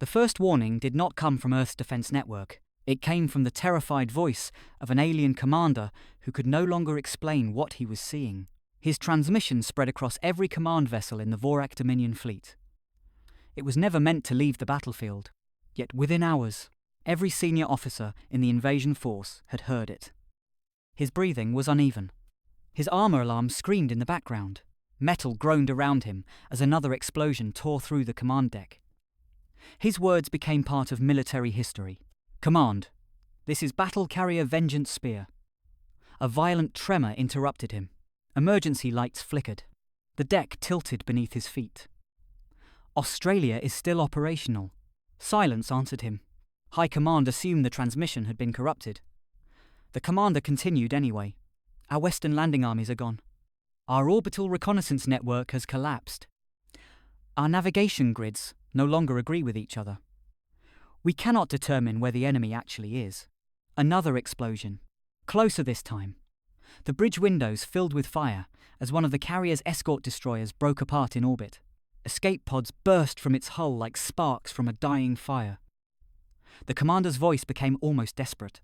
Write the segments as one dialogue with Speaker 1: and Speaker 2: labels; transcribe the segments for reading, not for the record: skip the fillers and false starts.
Speaker 1: The first warning did not come from Earth's defense network. It came from the terrified voice of an alien commander who could no longer explain what he was seeing. His transmission spread across every command vessel in the Vorak Dominion fleet. It was never meant to leave the battlefield, yet within hours, every senior officer in the invasion force had heard it. His breathing was uneven. His armor alarm screamed in the background. Metal groaned around him as another explosion tore through the command deck. His words became part of military history. "Command, this is Battle Carrier Vengeance Spear." A violent tremor interrupted him. Emergency lights flickered. The deck tilted beneath his feet. "Australia is still operational." Silence answered him. High Command assumed the transmission had been corrupted. The commander continued anyway. "Our Western landing armies are gone. Our orbital reconnaissance network has collapsed. Our navigation grids no longer agree with each other. We cannot determine where the enemy actually is." Another explosion. Closer this time. The bridge windows filled with fire as one of the carrier's escort destroyers broke apart in orbit. Escape pods burst from its hull like sparks from a dying fire. The commander's voice became almost desperate.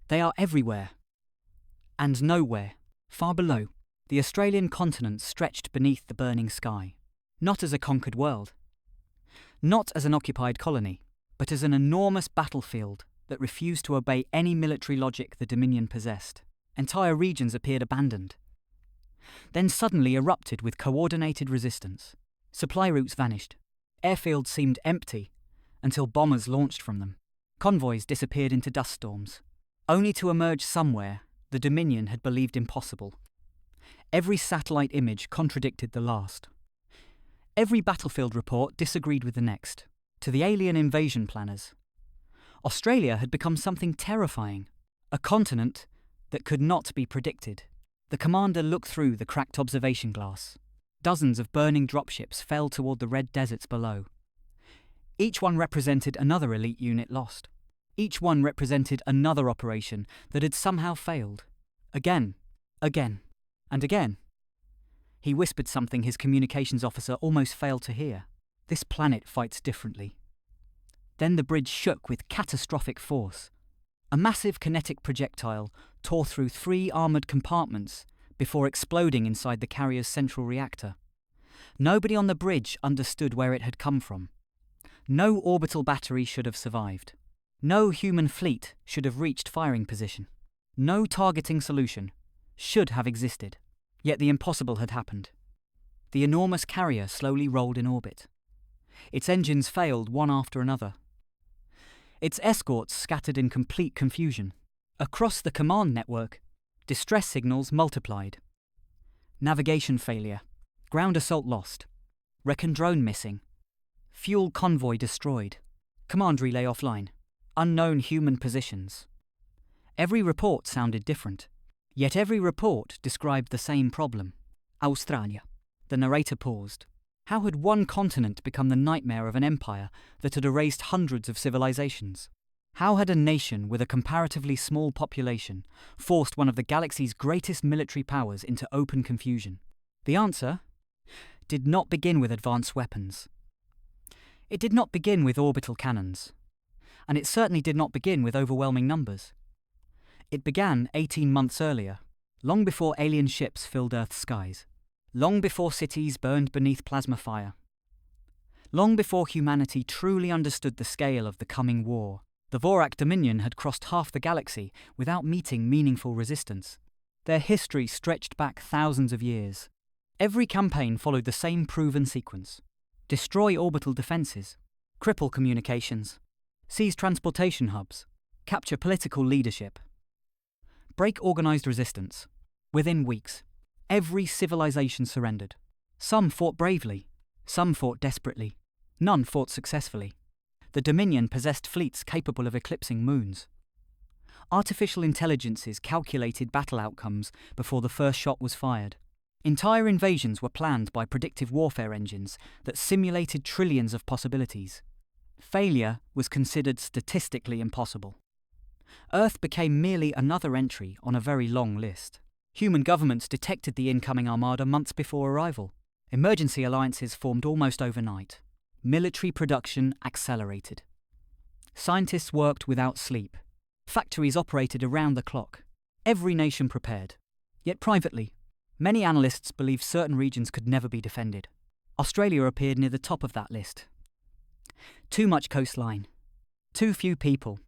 Speaker 1: "They are everywhere. And nowhere." Far below, the Australian continent stretched beneath the burning sky. Not as a conquered world. Not as an occupied colony, but as an enormous battlefield that refused to obey any military logic the Dominion possessed. Entire regions appeared abandoned. Then suddenly erupted with coordinated resistance. Supply routes vanished. Airfields seemed empty until bombers launched from them. Convoys disappeared into dust storms, only to emerge somewhere the Dominion had believed impossible. Every satellite image contradicted the last. Every battlefield report disagreed with the next. To the alien invasion planners, Australia had become something terrifying, a continent that could not be predicted. The commander looked through the cracked observation glass. Dozens of burning dropships fell toward the red deserts below. Each one represented another elite unit lost. Each one represented another operation that had somehow failed. Again, and again. He whispered something his communications officer almost failed to hear. "This planet fights differently." Then the bridge shook with catastrophic force. A massive kinetic projectile tore through 3 armoured compartments before exploding inside the carrier's central reactor. Nobody on the bridge understood where it had come from. No orbital battery should have survived. No human fleet should have reached firing position. No targeting solution should have existed. Yet the impossible had happened. The enormous carrier slowly rolled in orbit. Its engines failed one after another. Its escorts scattered in complete confusion. Across the command network, distress signals multiplied. Navigation failure. Ground assault lost. Recon drone missing. Fuel convoy destroyed. Command relay offline. Unknown human positions. Every report sounded different. Yet every report described the same problem. Australia. The narrator paused. How had one continent become the nightmare of an empire that had erased hundreds of civilizations? How had a nation with a comparatively small population forced one of the galaxy's greatest military powers into open confusion? The answer did not begin with advanced weapons. It did not begin with orbital cannons. And it certainly did not begin with overwhelming numbers. It began 18 months earlier, long before alien ships filled Earth's skies. Long before cities burned beneath plasma fire. Long before humanity truly understood the scale of the coming war. The Vorak Dominion had crossed half the galaxy without meeting meaningful resistance. Their history stretched back thousands of years. Every campaign followed the same proven sequence. Destroy orbital defenses, cripple communications, seize transportation hubs, capture political leadership, break organized resistance. Within weeks, every civilization surrendered. Some fought bravely, some fought desperately, none fought successfully. The Dominion possessed fleets capable of eclipsing moons. Artificial intelligences calculated battle outcomes before the first shot was fired. Entire invasions were planned by predictive warfare engines that simulated trillions of possibilities. Failure was considered statistically impossible. Earth became merely another entry on a very long list. Human governments detected the incoming armada months before arrival. Emergency alliances formed almost overnight. military production accelerated. Scientists worked without sleep. Factories operated around the clock. Every nation prepared. Yet privately, many analysts believed certain regions could never be defended. Australia appeared near the top of that list. Too much coastline. Too few people.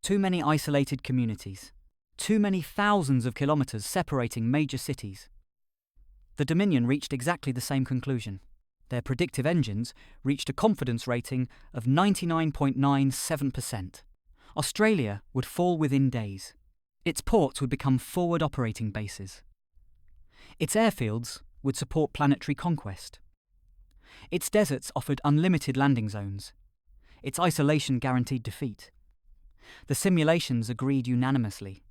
Speaker 1: Too many isolated communities. Too many thousands of kilometres separating major cities. The Dominion reached exactly the same conclusion. Their predictive engines reached a confidence rating of 99.97%. Australia would fall within days. Its ports would become forward operating bases. Its airfields would support planetary conquest. Its deserts offered unlimited landing zones. Its isolation guaranteed defeat. The simulations agreed unanimously.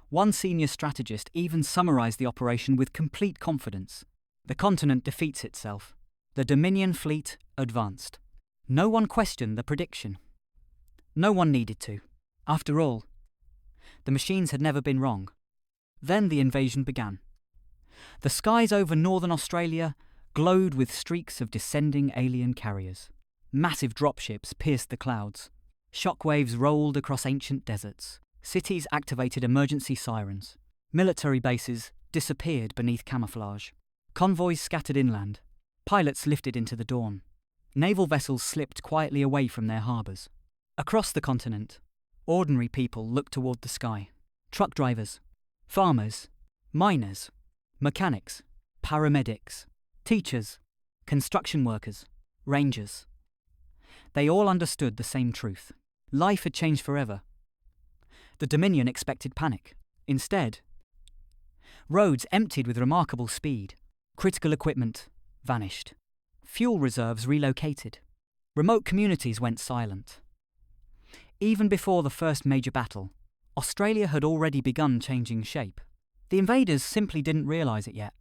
Speaker 1: One senior strategist even summarized the operation with complete confidence. The continent defeats itself. The Dominion fleet advanced. No one questioned the prediction. No one needed to. After all, the machines had never been wrong. Then the invasion began. The skies over northern Australia glowed with streaks of descending alien carriers. Massive dropships pierced the clouds. Shockwaves rolled across ancient deserts. Cities activated emergency sirens. Military bases disappeared beneath camouflage. Convoys scattered inland. Pilots lifted into the dawn. Naval vessels slipped quietly away from their harbours. Across the continent, ordinary people looked toward the sky. Truck drivers, farmers, miners, mechanics, paramedics, teachers, construction workers, rangers. They all understood the same truth. Life had changed forever. The Dominion expected panic. Instead, roads emptied with remarkable speed. Critical equipment vanished. Fuel reserves relocated. Remote communities went silent. Even before the first major battle, Australia had already begun changing shape. The invaders simply didn't realise it yet,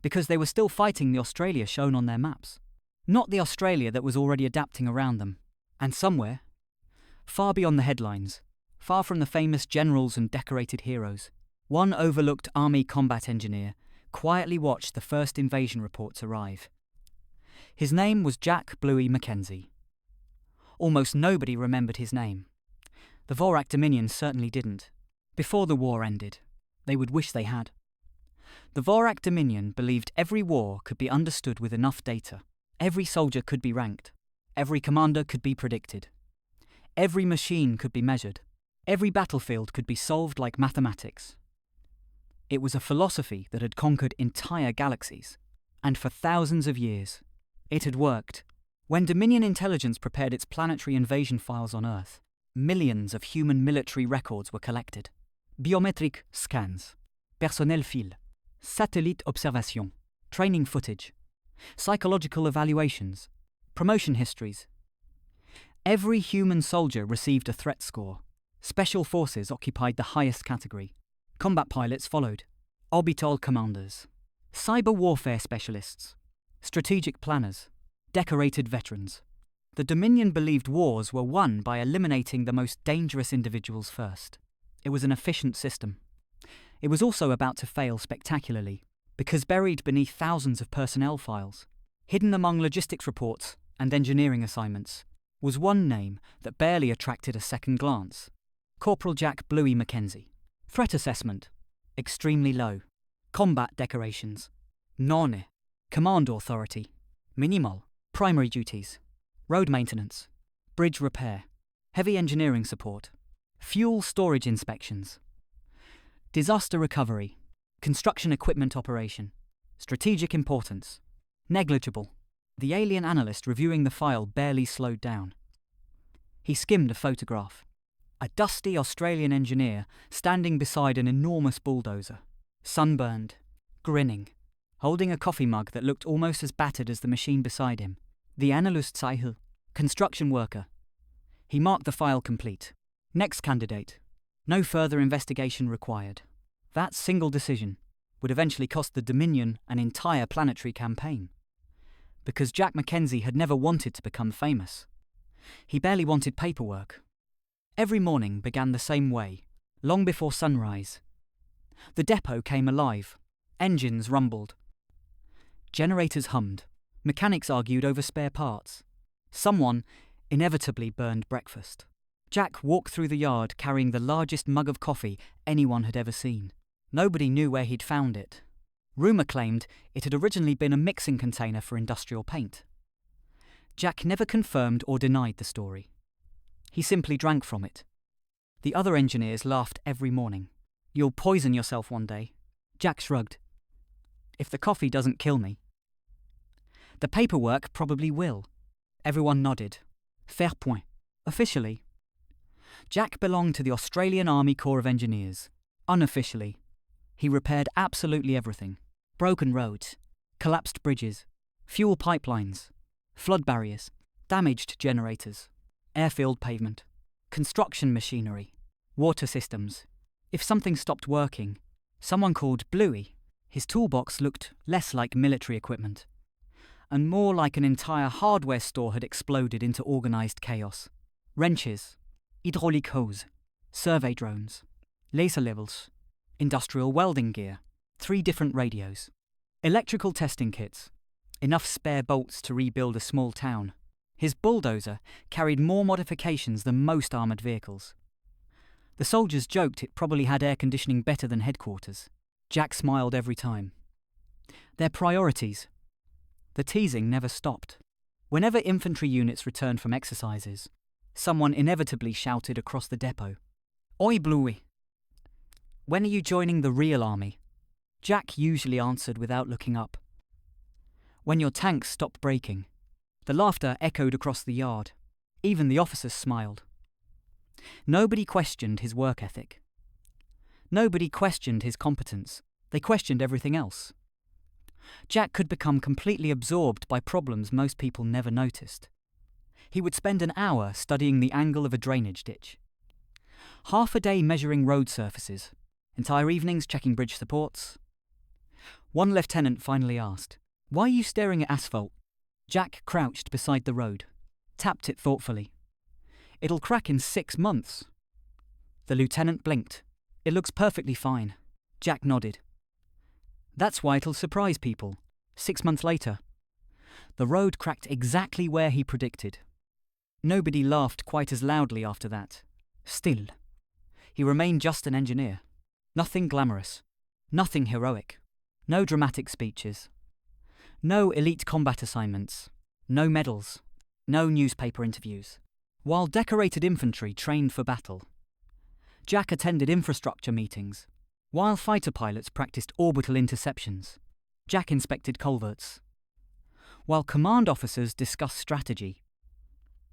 Speaker 1: because they were still fighting the Australia shown on their maps, not the Australia that was already adapting around them. And somewhere, far beyond the headlines, far from the famous generals and decorated heroes, one overlooked army combat engineer quietly watched the first invasion reports arrive. His name was Jack Bluey Mackenzie. Almost nobody remembered his name. The Vorak Dominion certainly didn't. Before the war ended, they would wish they had. The Vorak Dominion believed every war could be understood with enough data. Every soldier could be ranked. Every commander could be predicted. Every machine could be measured. Every battlefield could be solved like mathematics. It was a philosophy that had conquered entire galaxies, and for thousands of years, it had worked. When Dominion intelligence prepared its planetary invasion files on Earth, millions of human military records were collected. Biometric scans, personnel file, satellite observation, training footage, psychological evaluations, promotion histories. Every human soldier received a threat score. Special forces occupied the highest category. Combat pilots followed. Orbital commanders, cyber warfare specialists, strategic planners, decorated veterans. The Dominion believed wars were won by eliminating the most dangerous individuals first. It was an efficient system. It was also about to fail spectacularly, because buried beneath thousands of personnel files, hidden among logistics reports and engineering assignments, was one name that barely attracted a second glance. Corporal Jack Bluey Mackenzie. Threat assessment, extremely low. Combat decorations, none. Command authority, minimal. Primary duties, road maintenance, bridge repair, heavy engineering support, fuel storage inspections, disaster recovery, construction equipment operation, strategic importance, negligible. The alien analyst reviewing the file barely slowed down. He skimmed a photograph. A dusty Australian engineer standing beside an enormous bulldozer, sunburned, grinning, holding a coffee mug that looked almost as battered as the machine beside him. The analyst Sahil, construction worker. He marked the file complete. Next candidate. No further investigation required. That single decision would eventually cost the Dominion an entire planetary campaign. Because Jack Mackenzie had never wanted to become famous. He barely wanted paperwork. Every morning began the same way, long before sunrise. The depot came alive. Engines rumbled. Generators hummed. Mechanics argued over spare parts. Someone inevitably burned breakfast. Jack walked through the yard carrying the largest mug of coffee anyone had ever seen. Nobody knew where he'd found it. Rumour claimed it had originally been a mixing container for industrial paint. Jack never confirmed or denied the story. He simply drank from it. The other engineers laughed every morning. "You'll poison yourself one day." Jack shrugged. "If the coffee doesn't kill me." "The paperwork probably will." Everyone nodded. Fair point. Officially, Jack belonged to the Australian Army Corps of Engineers. Unofficially, he repaired absolutely everything. Broken roads, collapsed bridges, fuel pipelines, flood barriers, damaged generators, airfield pavement, construction machinery, water systems. If something stopped working, someone called Bluey. His toolbox looked less like military equipment, and more like an entire hardware store had exploded into organised chaos. Wrenches, hydraulic hose, survey drones, laser levels, industrial welding gear, 3 different radios, electrical testing kits, enough spare bolts to rebuild a small town. His bulldozer carried more modifications than most armoured vehicles. The soldiers joked it probably had air conditioning better than headquarters. Jack smiled every time. Their priorities. The teasing never stopped. Whenever infantry units returned from exercises, someone inevitably shouted across the depot, "Oi, Bluey! When are you joining the real army?" Jack usually answered without looking up. "When your tanks stop breaking." The laughter echoed across the yard. Even the officers smiled. Nobody questioned his work ethic. Nobody questioned his competence. They questioned everything else. Jack could become completely absorbed by problems most people never noticed. He would spend an hour studying the angle of a drainage ditch, half a day measuring road surfaces, entire evenings checking bridge supports. One lieutenant finally asked, "Why are you staring at asphalt?" Jack crouched beside the road, tapped it thoughtfully. "It'll crack in 6 months." The lieutenant blinked. "It looks perfectly fine." Jack nodded. "That's why it'll surprise people." 6 months later, the road cracked exactly where he predicted. Nobody laughed quite as loudly after that. Still, he remained just an engineer. Nothing glamorous, nothing heroic, no dramatic speeches, no elite combat assignments, no medals, no newspaper interviews. While decorated infantry trained for battle, Jack attended infrastructure meetings. While fighter pilots practiced orbital interceptions, Jack inspected culverts. While command officers discussed strategy,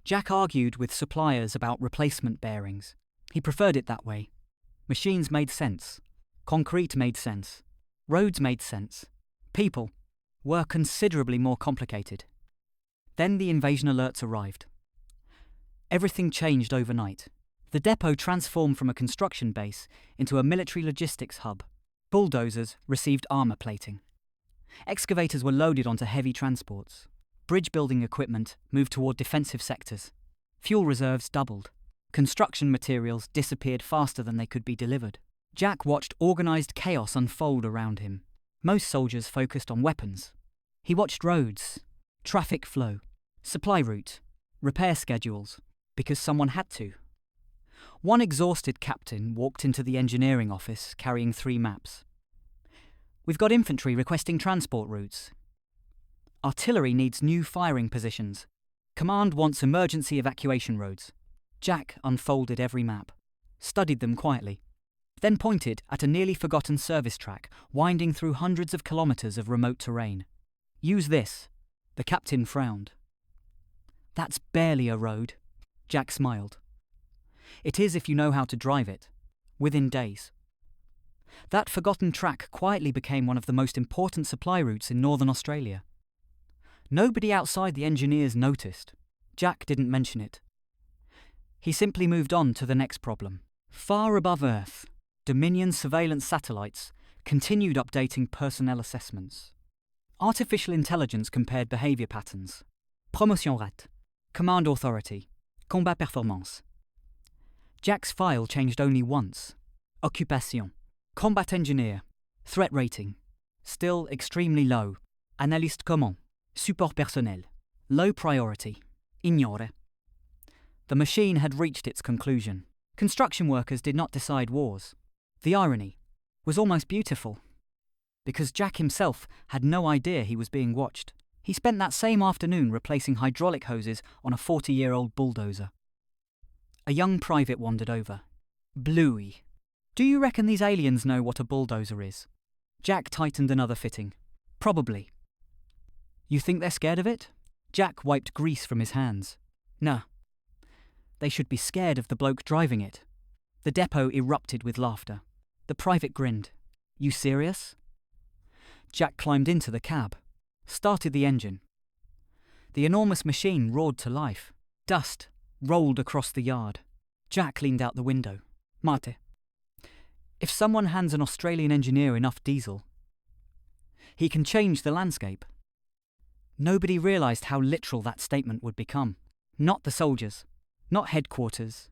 Speaker 1: Jack argued with suppliers about replacement bearings. He preferred it that way. Machines made sense. Concrete made sense. Roads made sense. People were considerably more complicated. Then the invasion alerts arrived. Everything changed overnight. The depot transformed from a construction base into a military logistics hub. Bulldozers received armour plating. Excavators were loaded onto heavy transports. Bridge building equipment moved toward defensive sectors. Fuel reserves doubled. Construction materials disappeared faster than they could be delivered. Jack watched organised chaos unfold around him. Most soldiers focused on weapons. He watched roads, traffic flow, supply route, repair schedules, because someone had to. One exhausted captain walked into the engineering office carrying 3 maps. "We've got infantry requesting transport routes. Artillery needs new firing positions. Command wants emergency evacuation roads." Jack unfolded every map, studied them quietly, then pointed at a nearly forgotten service track winding through hundreds of kilometres of remote terrain. "Use this." The captain frowned. "That's barely a road." Jack smiled. "It is if you know how to drive it." Within days, that forgotten track quietly became one of the most important supply routes in northern Australia. Nobody outside the engineers noticed. Jack didn't mention it. He simply moved on to the next problem. Far above Earth, Dominion surveillance satellites continued updating personnel assessments. Artificial intelligence compared behaviour patterns. Promotion rate, command authority, combat performance. Jack's file changed only once. Occupation, combat engineer, threat rating, still extremely low. Analyste command, support personnel, low priority. Ignore. The machine had reached its conclusion. Construction workers did not decide wars. The irony was almost beautiful, because Jack himself had no idea he was being watched. He spent that same afternoon replacing hydraulic hoses on a 40-year-old bulldozer. A young private wandered over. Bluey. Do you reckon these aliens know what a bulldozer is? Jack tightened another fitting. Probably. You think they're scared of it? Jack wiped grease from his hands. Nah. They should be scared of the bloke driving it. The depot erupted with laughter. The private grinned. You serious? Jack climbed into the cab, started the engine. The enormous machine roared to life. Dust rolled across the yard. Jack leaned out the window. Mate. If someone hands an Australian engineer enough diesel, he can change the landscape. Nobody realised how literal that statement would become. Not the soldiers, not headquarters,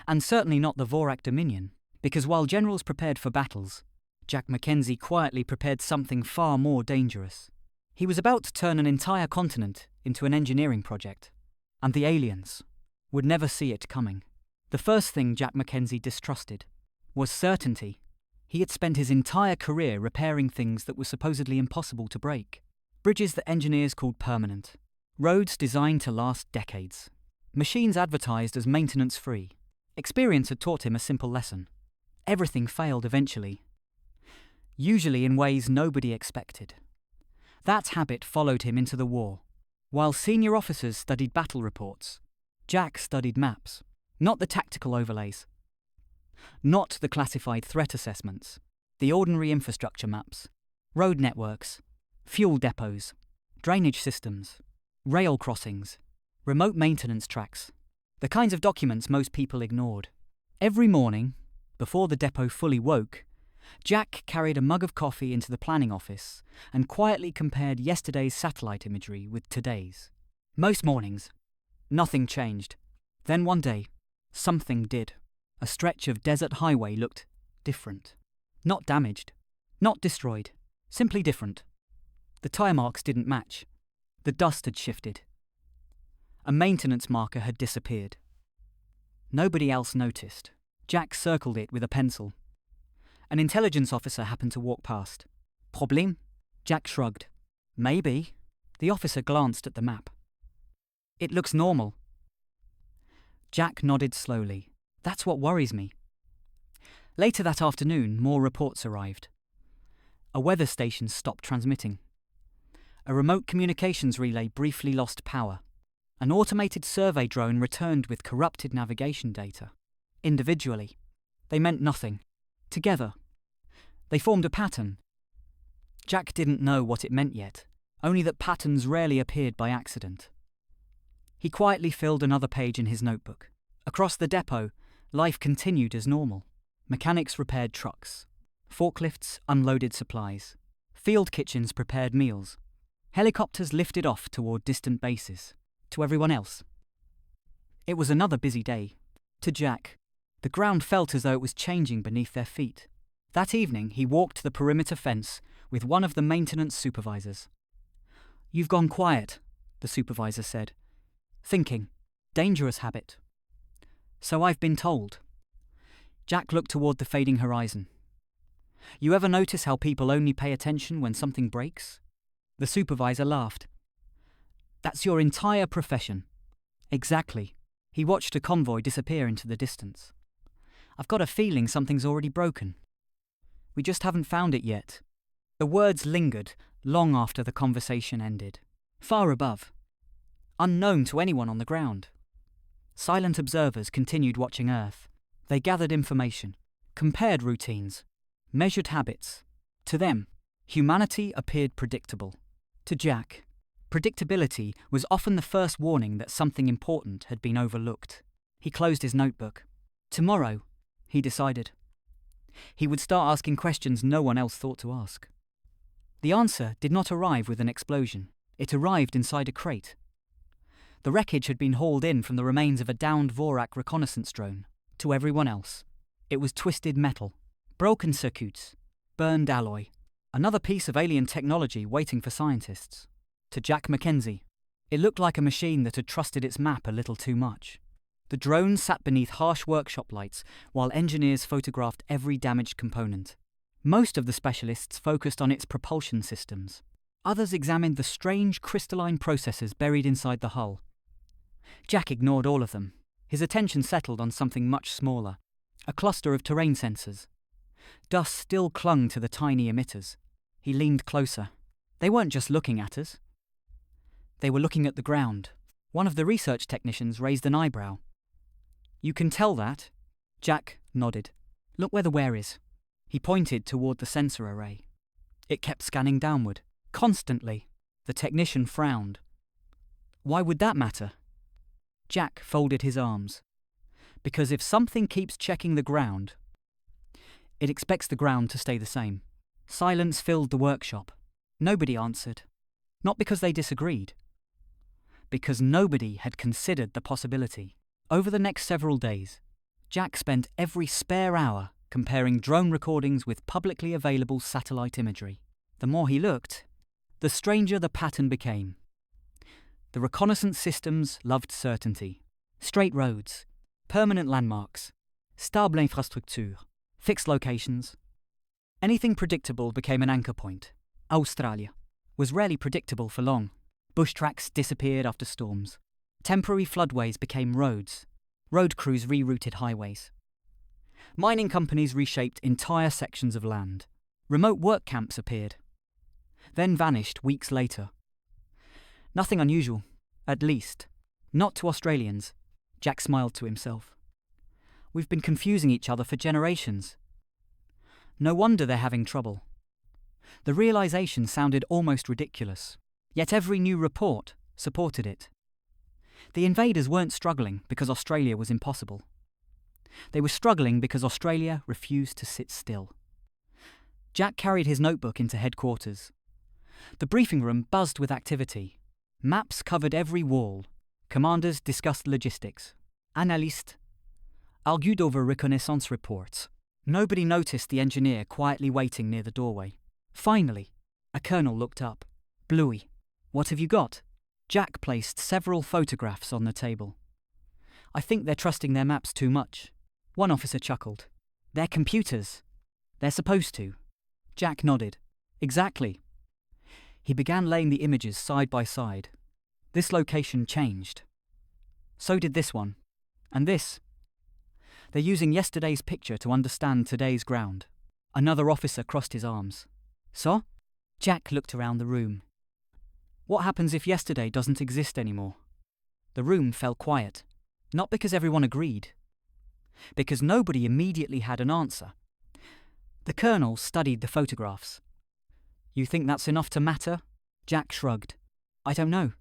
Speaker 1: and certainly not the Vorak Dominion, because while generals prepared for battles, Jack Mackenzie quietly prepared something far more dangerous. He was about to turn an entire continent into an engineering project, and the aliens would never see it coming. The first thing Jack Mackenzie distrusted was certainty. He had spent his entire career repairing things that were supposedly impossible to break. Bridges that engineers called permanent. Roads designed to last decades. Machines advertised as maintenance-free. Experience had taught him a simple lesson. Everything failed eventually, usually in ways nobody expected. That habit followed him into the war. While senior officers studied battle reports, Jack studied maps, not the tactical overlays, not the classified threat assessments, the ordinary infrastructure maps, road networks, fuel depots, drainage systems, rail crossings, remote maintenance tracks, the kinds of documents most people ignored. Every morning, before the depot fully woke, Jack carried a mug of coffee into the planning office and quietly compared yesterday's satellite imagery with today's. Most mornings, nothing changed. Then one day, something did. A stretch of desert highway looked different. Not damaged, not destroyed, simply different. The tire marks didn't match. The dust had shifted. A maintenance marker had disappeared. Nobody else noticed. Jack circled it with a pencil. An intelligence officer happened to walk past. Problem? Jack shrugged. Maybe. The officer glanced at the map. It looks normal. Jack nodded slowly. That's what worries me. Later that afternoon, more reports arrived. A weather station stopped transmitting. A remote communications relay briefly lost power. An automated survey drone returned with corrupted navigation data. Individually, they meant nothing. Together, they formed a pattern. Jack didn't know what it meant yet, only that patterns rarely appeared by accident. He quietly filled another page in his notebook. Across the depot, life continued as normal. Mechanics repaired trucks. Forklifts unloaded supplies. Field kitchens prepared meals. Helicopters lifted off toward distant bases. To everyone else, it was another busy day. To Jack, the ground felt as though it was changing beneath their feet. That evening, he walked the perimeter fence with one of the maintenance supervisors. You've gone quiet, the supervisor said. Thinking. Dangerous habit. So I've been told. Jack looked toward the fading horizon. You ever notice how people only pay attention when something breaks? The supervisor laughed. That's your entire profession. Exactly. He watched a convoy disappear into the distance. I've got a feeling something's already broken. We just haven't found it yet. The words lingered long after the conversation ended. Far above, unknown to anyone on the ground. Silent observers continued watching Earth. They gathered information, compared routines, measured habits. To them, humanity appeared predictable. To Jack, predictability was often the first warning that something important had been overlooked. He closed his notebook. Tomorrow, he decided, he would start asking questions no one else thought to ask. The answer did not arrive with an explosion. It arrived inside a crate. The wreckage had been hauled in from the remains of a downed Vorak reconnaissance drone. To everyone else, it was twisted metal, broken circuits, burned alloy, another piece of alien technology waiting for scientists. To Jack Mackenzie, It looked like a machine that had trusted its map a little too much. The drone sat beneath harsh workshop lights while engineers photographed every damaged component. Most of the specialists focused on its propulsion systems. Others examined the strange crystalline processes buried inside the hull. Jack ignored all of them. His attention settled on something much smaller, a cluster of terrain sensors. Dust still clung to the tiny emitters. He leaned closer. They weren't just looking at us. They were looking at the ground. One of the research technicians raised an eyebrow. "You can tell that?" Jack nodded. "Look where the wear is." He pointed toward the sensor array. It kept scanning downward, constantly. The technician frowned. "Why would that matter?" Jack folded his arms. "Because if something keeps checking the ground, it expects the ground to stay the same." Silence filled the workshop. Nobody answered. Not because they disagreed. Because nobody had considered the possibility. Over the next several days, Jack spent every spare hour comparing drone recordings with publicly available satellite imagery. The more he looked, the stranger the pattern became. The reconnaissance systems loved certainty. Straight roads, permanent landmarks, stable infrastructure, fixed locations. Anything predictable became an anchor point. Australia was rarely predictable for long. Bush tracks disappeared after storms. Temporary floodways became roads. Road crews rerouted highways. Mining companies reshaped entire sections of land. Remote work camps appeared, then vanished weeks later. Nothing unusual, at least. Not to Australians. Jack smiled to himself. We've been confusing each other for generations. No wonder they're having trouble. The realization sounded almost ridiculous, yet every new report supported it. The invaders weren't struggling because Australia was impossible. They were struggling because Australia refused to sit still. Jack carried his notebook into headquarters. The briefing room buzzed with activity. Maps covered every wall. Commanders discussed logistics. Analystes argued over reconnaissance reports. Nobody noticed the engineer quietly waiting near the doorway. Finally, a colonel looked up. "Bluey, what have you got?" Jack placed several photographs on the table. "I think they're trusting their maps too much." One officer chuckled. "They're computers. They're supposed to." Jack nodded. "Exactly." He began laying the images side by side. This location changed. So did this one. And this. They're using yesterday's picture to understand today's ground. Another officer crossed his arms. "So?" Jack looked around the room. "What happens if yesterday doesn't exist anymore?" The room fell quiet. Not because everyone agreed. Because nobody immediately had an answer. The colonel studied the photographs. "You think that's enough to matter?" Jack shrugged. "I don't know.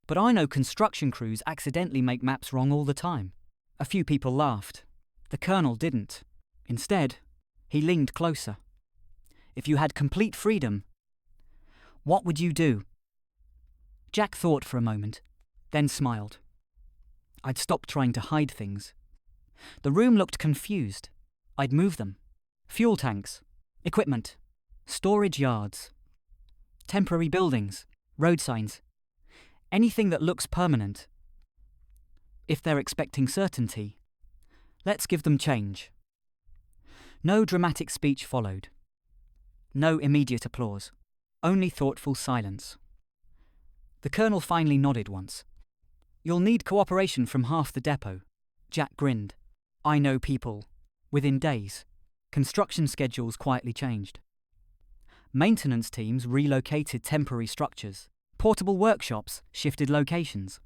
Speaker 1: But I know construction crews accidentally make maps wrong all the time." A few people laughed. The colonel didn't. Instead, he leaned closer. "If you had complete freedom, what would you do?" Jack thought for a moment, then smiled. "I'd stop trying to hide things." The room looked confused. "I'd move them. Fuel tanks, equipment, storage yards, temporary buildings, road signs. Anything that looks permanent. If they're expecting certainty, let's give them change." No dramatic speech followed. No immediate applause. Only thoughtful silence. The colonel finally nodded once. "You'll need cooperation from half the depot." Jack grinned. "I know people." Within days, construction schedules quietly changed. Maintenance teams relocated temporary structures. Portable workshops shifted locations.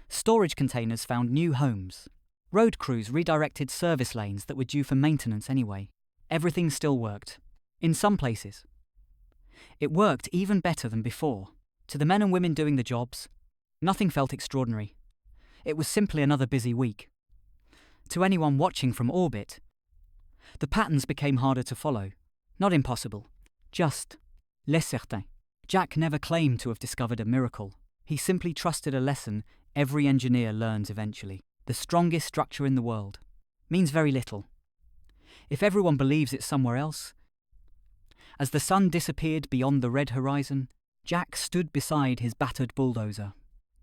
Speaker 1: Storage containers found new homes. Road crews redirected service lanes that were due for maintenance anyway. Everything still worked. In some places. It worked even better than before. To the men and women doing the jobs, nothing felt extraordinary. It was simply another busy week. To anyone watching from orbit, the patterns became harder to follow. Not impossible, just less certain. Jack never claimed to have discovered a miracle. He simply trusted a lesson every engineer learns eventually. The strongest structure in the world means very little if everyone believes it's somewhere else. As the sun disappeared beyond the red horizon, Jack stood beside his battered bulldozer.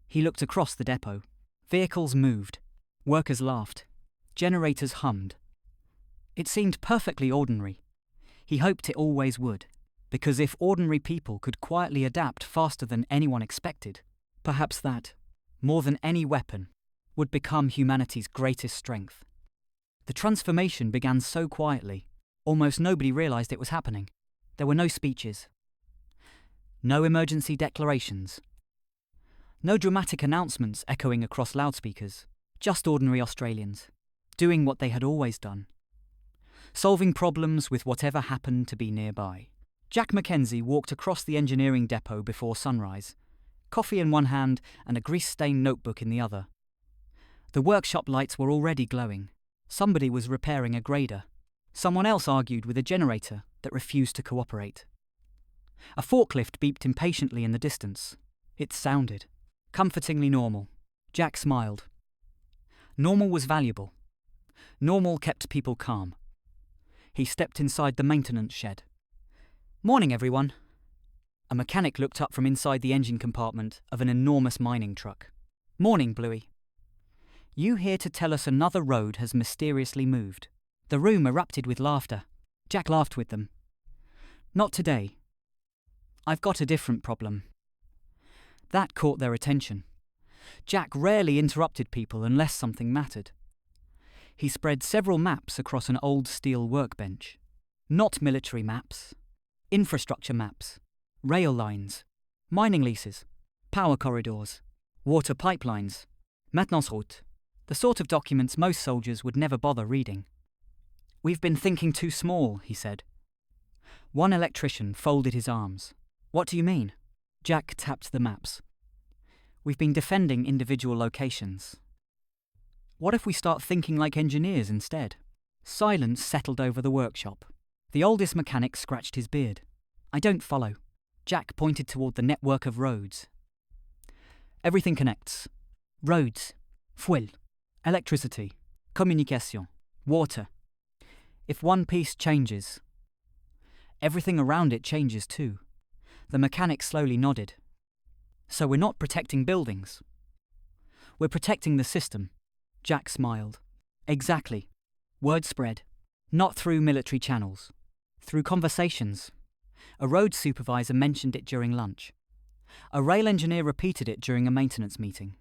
Speaker 1: He looked across the depot. Vehicles moved. Workers laughed. Generators hummed. It seemed perfectly ordinary. He hoped it always would, because if ordinary people could quietly adapt faster than anyone expected, perhaps that, more than any weapon, would become humanity's greatest strength. The transformation began so quietly, almost nobody realized it was happening. There were no speeches, no emergency declarations, no dramatic announcements echoing across loudspeakers, just ordinary Australians, doing what they had always done, solving problems with whatever happened to be nearby. Jack Mackenzie walked across the engineering depot before sunrise, coffee in one hand and a grease-stained notebook in the other. The workshop lights were already glowing. Somebody was repairing a grader. Someone else argued with a generator that refused to cooperate. A forklift beeped impatiently in the distance. It sounded comfortingly normal. Jack smiled. Normal was valuable. Normal kept people calm. He stepped inside the maintenance shed. "Morning, everyone." A mechanic looked up from inside the engine compartment of an enormous mining truck. "Morning, Bluey. You here to tell us another road has mysteriously moved?" The room erupted with laughter. Jack laughed with them. "Not today. I've got a different problem." That caught their attention. Jack rarely interrupted people unless something mattered. He spread several maps across an old steel workbench. Not military maps. Infrastructure maps. Rail lines. Mining leases. Power corridors. Water pipelines. Maintenance-route. The sort of documents most soldiers would never bother reading. "We've been thinking too small," he said. One electrician folded his arms. "What do you mean?" Jack tapped the maps. "We've been defending individual locations. What if we start thinking like engineers instead?" Silence settled over the workshop. The oldest mechanic scratched his beard. "I don't follow." Jack pointed toward the network of roads. "Everything connects. Roads, fuel, electricity, communication, water. If one piece changes, everything around it changes too." The mechanic slowly nodded. "So we're not protecting buildings. We're protecting the system." Jack smiled. "Exactly. Word spread. Not through military channels. Through conversations. A road supervisor mentioned it during lunch. A rail engineer repeated it during a maintenance meeting.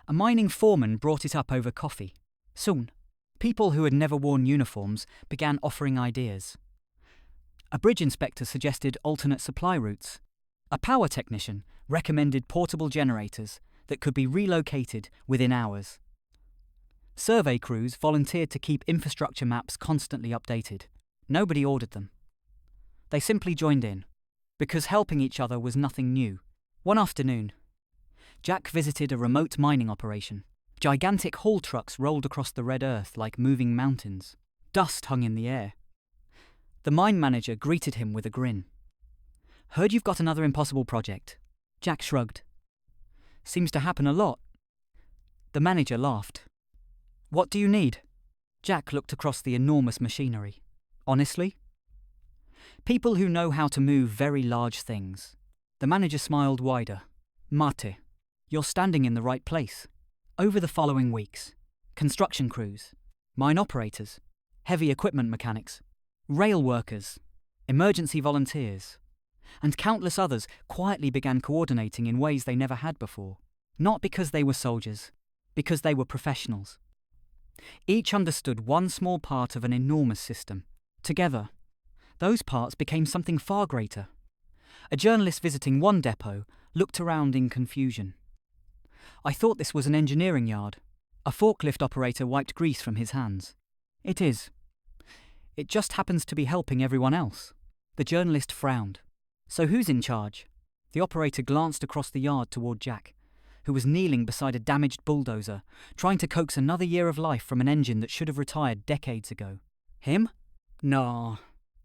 Speaker 1: A mining foreman brought it up over coffee. Soon, people who had never worn uniforms began offering ideas. A bridge inspector suggested alternate supply routes. A power technician recommended portable generators that could be relocated within hours. Survey crews volunteered to keep infrastructure maps constantly updated. Nobody ordered them. They simply joined in, because helping each other was nothing new. One afternoon, Jack visited a remote mining operation. Gigantic haul trucks rolled across the red earth like moving mountains. Dust hung in the air. The mine manager greeted him with a grin. "Heard you've got another impossible project." Jack shrugged. "Seems to happen a lot." The manager laughed. "What do you need?" Jack looked across the enormous machinery. "Honestly?" "People who know how to move very large things." The manager smiled wider. "Mate, you're standing in the right place." Over the following weeks, construction crews, mine operators, heavy equipment mechanics, rail workers, emergency volunteers, and countless others quietly began coordinating in ways they never had before. Not because they were soldiers, because they were professionals. Each understood one small part of an enormous system. Together, those parts became something far greater. A journalist visiting one depot looked around in confusion. "I thought this was an engineering yard." A forklift operator wiped grease from his hands. "It is. It just happens to be helping everyone else." The journalist frowned. "So who's in charge?" The operator glanced across the yard toward Jack, who was kneeling beside a damaged bulldozer, trying to coax another year of life from an engine that should have retired decades ago. "Him? No,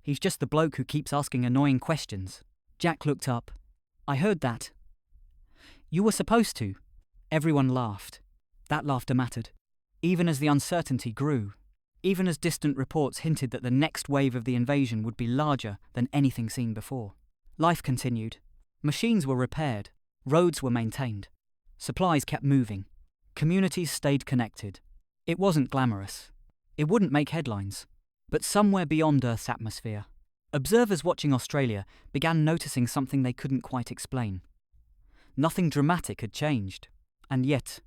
Speaker 1: he's just the bloke who keeps asking annoying questions." Jack looked up. "I heard that." "You were supposed to." Everyone laughed. That laughter mattered. Even as the uncertainty grew, even as distant reports hinted that the next wave of the invasion would be larger than anything seen before. Life continued. Machines were repaired. Roads were maintained. Supplies kept moving. Communities stayed connected. It wasn't glamorous. It wouldn't make headlines. But somewhere beyond Earth's atmosphere, observers watching Australia began noticing something they couldn't quite explain. Nothing dramatic had changed, and yet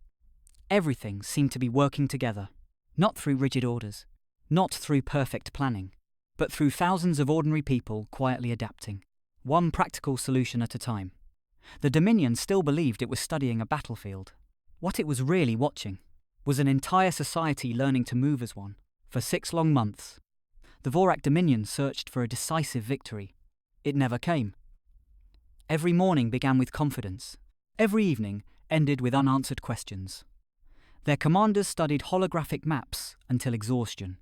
Speaker 1: everything seemed to be working together, not through rigid orders, not through perfect planning, but through thousands of ordinary people quietly adapting, one practical solution at a time. The Dominion still believed it was studying a battlefield. What it was really watching was an entire society learning to move as one. For 6 long months, the Vorak Dominion searched for a decisive victory. It never came. Every morning began with confidence. Every evening ended with unanswered questions. Their commanders studied holographic maps until exhaustion.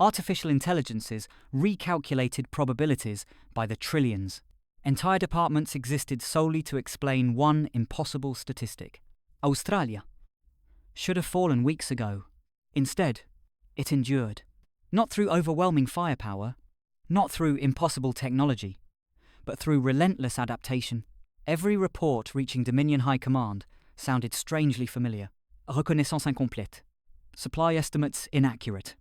Speaker 1: Artificial intelligences recalculated probabilities by the trillions. Entire departments existed solely to explain one impossible statistic. Australia should have fallen weeks ago. Instead, it endured. Not through overwhelming firepower, not through impossible technology, but through relentless adaptation. Every report reaching Dominion High Command sounded strangely familiar. Reconnaissance incomplète. Supply estimates inaccurate.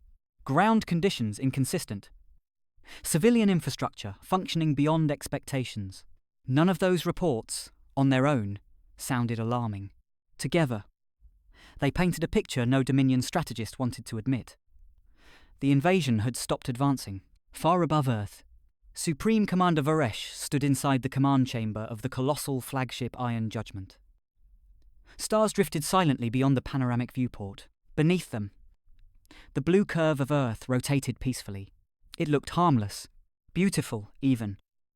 Speaker 1: Ground conditions inconsistent. Civilian infrastructure functioning beyond expectations. None of those reports, on their own, sounded alarming. Together, they painted a picture no Dominion strategist wanted to admit. The invasion had stopped advancing. Far above Earth, Supreme Commander Varesh stood inside the command chamber of the colossal flagship Iron Judgment. Stars drifted silently beyond the panoramic viewport. Beneath them, the blue curve of Earth rotated peacefully. It looked harmless, beautiful even.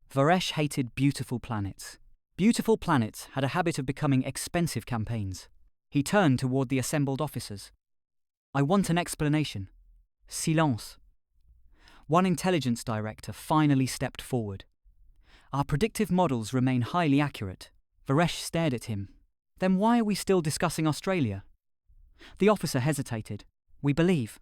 Speaker 1: Varesh hated beautiful planets. Beautiful planets had a habit of becoming expensive campaigns. He turned toward the assembled officers. "I want an explanation." Silence. One intelligence director finally stepped forward. "Our predictive models remain highly accurate." Varesh stared at him. "Then why are we still discussing Australia?" The officer hesitated. "We believe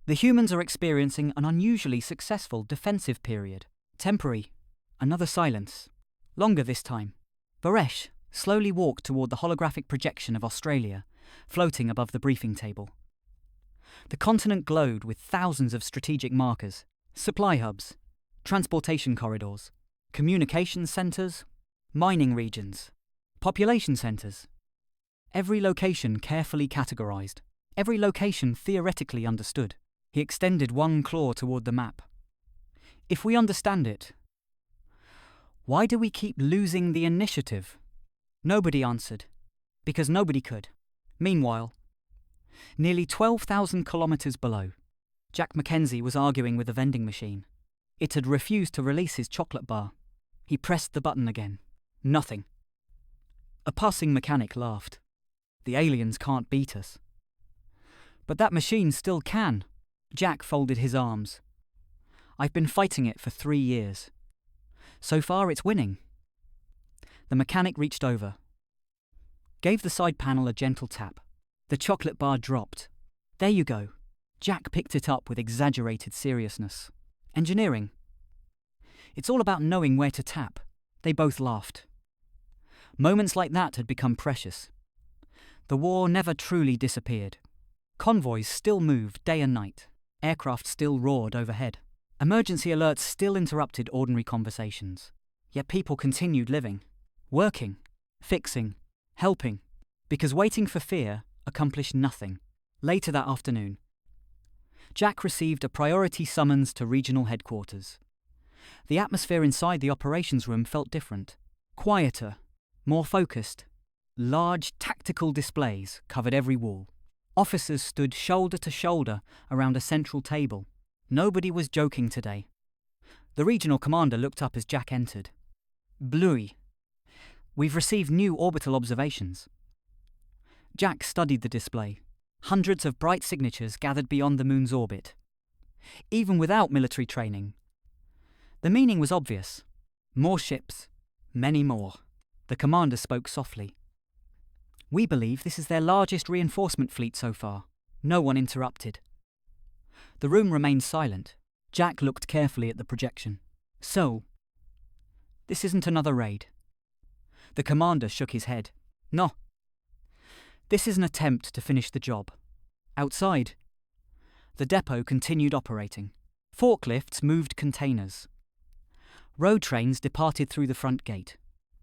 Speaker 1: the humans are experiencing an unusually successful defensive period. Temporary." Another silence. Longer this time. Varesh slowly walked toward the holographic projection of Australia, floating above the briefing table. The continent glowed with thousands of strategic markers, supply hubs, transportation corridors, communications centres, mining regions, population centres. Every location carefully categorised, every location theoretically understood. He extended one claw toward the map. "If we understand it, why do we keep losing the initiative?" Nobody answered, because nobody could. Meanwhile, nearly 12,000 kilometres below, Jack Mackenzie was arguing with a vending machine. It had refused to release his chocolate bar. He pressed the button again. Nothing. A passing mechanic laughed. "The aliens can't beat us." "But that machine still can." Jack folded his arms. "I've been fighting it for 3 years. So far it's winning." The mechanic reached over, gave the side panel a gentle tap. The chocolate bar dropped. "There you go." Jack picked it up with exaggerated seriousness. "Engineering. It's all about knowing where to tap." They both laughed. Moments like that had become precious. The war never truly disappeared. Convoys still moved day and night. Aircraft still roared overhead. Emergency alerts still interrupted ordinary conversations. Yet people continued living, working, fixing, helping, because waiting for fear accomplished nothing. Later that afternoon, Jack received a priority summons to regional headquarters. The atmosphere inside the operations room felt different, quieter, more focused. Large tactical displays covered every wall. Officers stood shoulder to shoulder around a central table. Nobody was joking today. The regional commander looked up as Jack entered. "Bluey, we've received new orbital observations." Jack studied the display. Hundreds of bright signatures gathered beyond the moon's orbit. Even without military training, the meaning was obvious. More ships, many more. The commander spoke softly. "We believe this is their largest reinforcement fleet so far." No one interrupted. The room remained silent. Jack looked carefully at the projection. "So, this isn't another raid?" The commander shook his head. "No, This is an attempt to finish the job. Outside, the depot continued operating. Forklifts moved containers. Road trains departed through the front gate.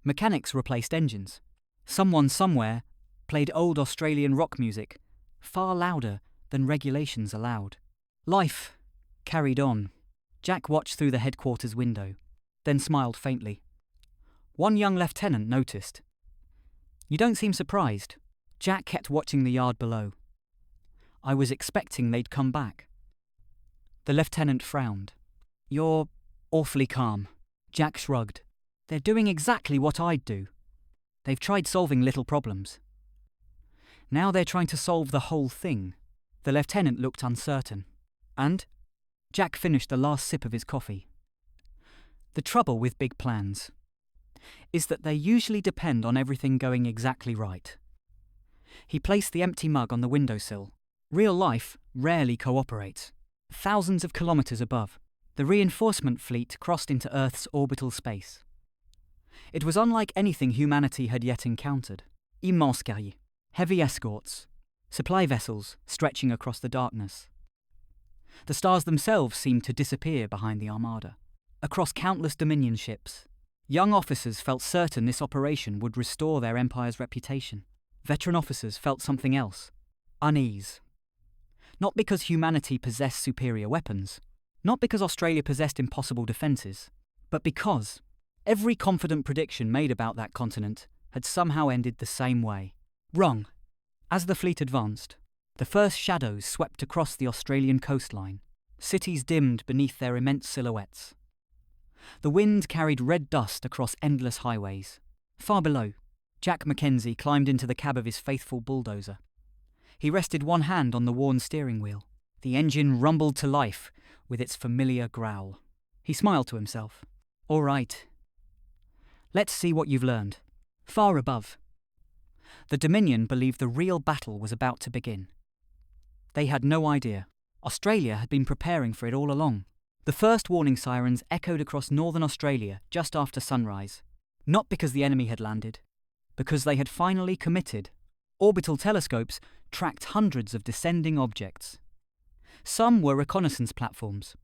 Speaker 1: Mechanics replaced engines. Someone somewhere played old Australian rock music, far louder than regulations allowed. Life carried on. Jack watched through the headquarters window, then smiled faintly. One young lieutenant noticed. "You don't seem surprised." Jack kept watching the yard below. "I was expecting they'd come back." The lieutenant frowned. "You're awfully calm." Jack shrugged. "They're doing exactly what I'd do. They've tried solving little problems. Now they're trying to solve the whole thing." The lieutenant looked uncertain. "And?" Jack finished the last sip of his coffee. "The trouble with big plans is that they usually depend on everything going exactly right." He placed the empty mug on the windowsill. "Real life rarely cooperates." Thousands of kilometers above, the reinforcement fleet crossed into Earth's orbital space. It was unlike anything humanity had yet encountered. Immense guerriers, heavy escorts, supply vessels stretching across the darkness. The stars themselves seemed to disappear behind the armada. Across countless Dominion ships, young officers felt certain this operation would restore their empire's reputation. Veteran officers felt something else: unease. Not because humanity possessed superior weapons, not because Australia possessed impossible defences, but because every confident prediction made about that continent had somehow ended the same way. Wrong. As the fleet advanced, the first shadows swept across the Australian coastline. Cities dimmed beneath their immense silhouettes. The wind carried red dust across endless highways. Far below, Jack Mackenzie climbed into the cab of his faithful bulldozer. He rested one hand on the worn steering wheel. The engine rumbled to life with its familiar growl. He smiled to himself. "All right. Let's see what you've learned." Far above, the Dominion believed the real battle was about to begin. They had no idea. Australia had been preparing for it all along. The first warning sirens echoed across northern Australia just after sunrise. Not because the enemy had landed, because they had finally committed. Orbital telescopes tracked hundreds of descending objects. Some were reconnaissance platforms.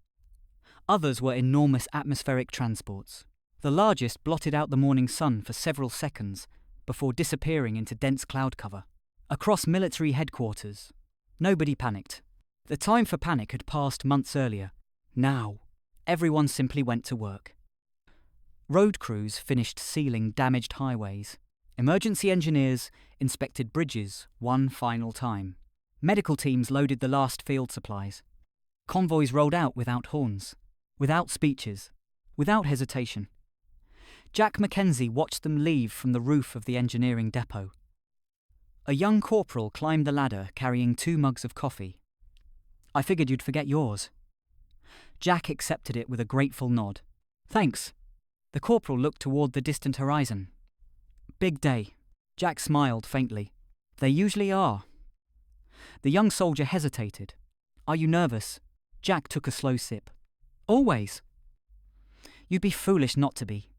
Speaker 1: Others were enormous atmospheric transports. The largest blotted out the morning sun for several seconds before disappearing into dense cloud cover. Across military headquarters, nobody panicked. The time for panic had passed months earlier. Now, everyone simply went to work. Road crews finished sealing damaged highways. Emergency engineers inspected bridges one final time. Medical teams loaded the last field supplies. Convoys rolled out without horns, without speeches, without hesitation. Jack Mackenzie watched them leave from the roof of the engineering depot. A young corporal climbed the ladder carrying 2 mugs of coffee. "I figured you'd forget yours." Jack accepted it with a grateful nod. "Thanks." The corporal looked toward the distant horizon. "Big day." Jack smiled faintly. "They usually are." The young soldier hesitated. "Are you nervous?" Jack took a slow sip. "Always." "You'd be foolish not to be."